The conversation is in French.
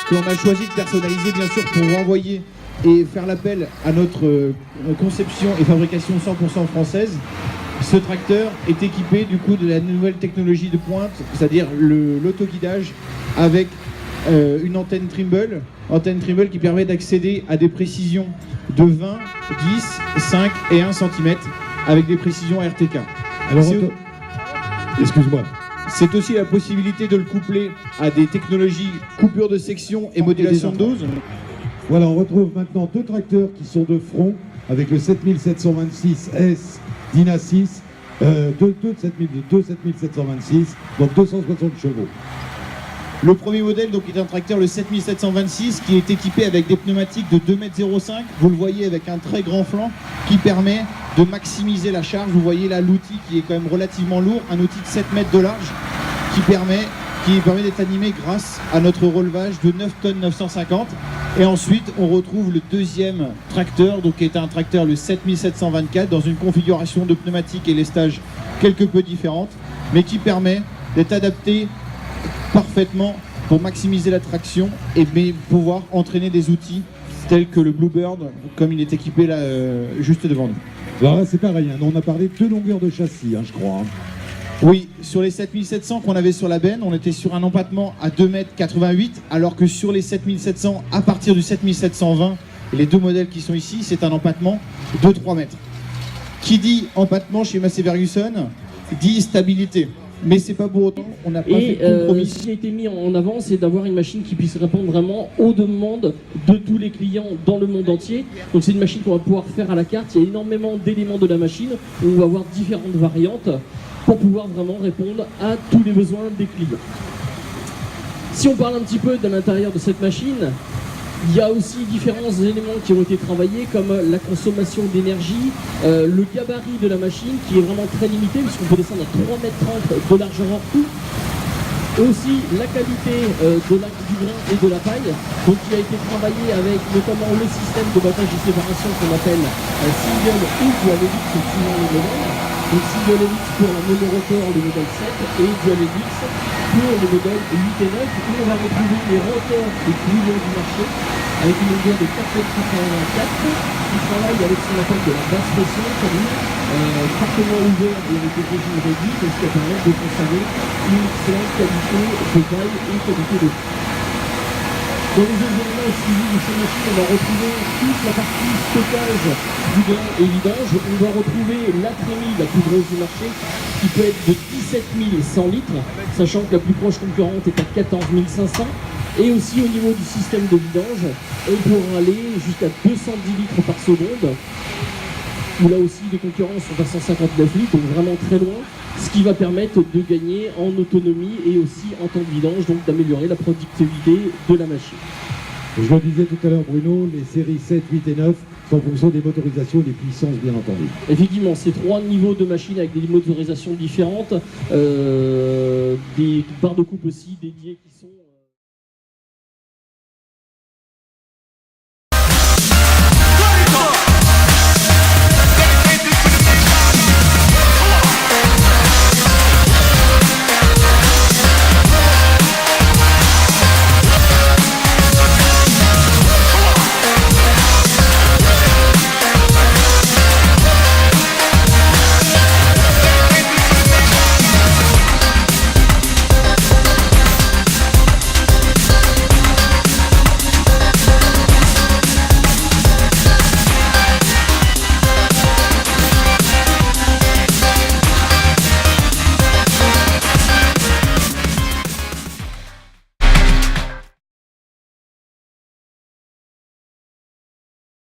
qu'on a choisi de personnaliser bien sûr pour renvoyer et faire l'appel à notre conception et fabrication 100% française. Ce tracteur est équipé du coup de la nouvelle technologie de pointe, c'est-à-dire l'autoguidage avec une antenne Trimble qui permet d'accéder à des précisions de 20, 10, 5 et 1 cm avec des précisions RTK. Alors, excuse-moi. C'est aussi la possibilité de le coupler à des technologies coupure de section et modulation de dose. Voilà, on retrouve maintenant deux tracteurs qui sont de front avec le 7726S Dyna 6, deux 7726, donc 260 chevaux. Le premier modèle donc, est un tracteur, le 7726, qui est équipé avec des pneumatiques de 2,05 m. Vous le voyez avec un très grand flanc qui permet de maximiser la charge. Vous voyez là l'outil qui est quand même relativement lourd, un outil de 7 mètres de large qui permet d'être animé grâce à notre relevage de 9 tonnes 950. Et ensuite, on retrouve le deuxième tracteur, donc qui est un tracteur, le 7724, dans une configuration de pneumatique et lestage quelque peu différente, mais qui permet d'être adapté parfaitement pour maximiser la traction et pouvoir entraîner des outils tels que le Bluebird, comme il est équipé là, juste devant nous. Alors là, c'est pareil, hein. On a parlé de 2 longueurs de châssis, hein, je crois. Hein. Oui, sur les 7700 qu'on avait sur la benne, on était sur un empattement à 2,88 m, alors que sur les 7700, à partir du 7720, les deux modèles qui sont ici, c'est un empattement de 3 mètres. Qui dit empattement chez Massey Ferguson, dit stabilité. Mais c'est pas pour autant, on n'a pas fait de compromis. Ce qui a été mis en avant, c'est d'avoir une machine qui puisse répondre vraiment aux demandes de tous les clients dans le monde entier. Donc c'est une machine qu'on va pouvoir faire à la carte. Il y a énormément d'éléments de la machine, où on va avoir différentes variantes pour pouvoir vraiment répondre à tous les besoins des clients. Si on parle un petit peu de l'intérieur de cette machine, il y a aussi différents éléments qui ont été travaillés, comme la consommation d'énergie, le gabarit de la machine qui est vraiment très limité, puisqu'on peut descendre à 3,30 m de largeur hors tout. Aussi la qualité du grain et de la paille, donc qui a été travaillé avec notamment le système de battage et séparation qu'on appelle single ou dual helix suivant les modèles. Donc single helix pour la monorotor, le modèle 7, et dual helix pour le modèle 8 et 9, où on va retrouver les rotors les plus longs du marché, avec une longueur de 4,84 m, qui travaille avec ce qu'on appelle de la basse pression, c'est-à-dire fortement ouvert et avec des régimes réduits, ce qui permet de conserver une excellente qualité de taille et qualité de vie. Dans les éléments suivis de ces machines, on va retrouver toute la partie stockage du grain et vidange. On va retrouver la trémie la plus grosse du marché, qui peut être de 17 100 litres, sachant que la plus proche concurrente est à 14 500. Et aussi au niveau du système de vidange, on pourra aller jusqu'à 210 litres par seconde, où là aussi les concurrents sont à 159 litres, donc vraiment très loin, ce qui va permettre de gagner en autonomie et aussi en temps de vidange, donc d'améliorer la productivité de la machine. Je le disais tout à l'heure, Bruno, les séries 7, 8 et 9 sont en fonction des motorisations et des puissances, bien entendu. Effectivement, c'est 3 niveaux de machines avec des motorisations différentes, des barres de coupe aussi dédiées qui sont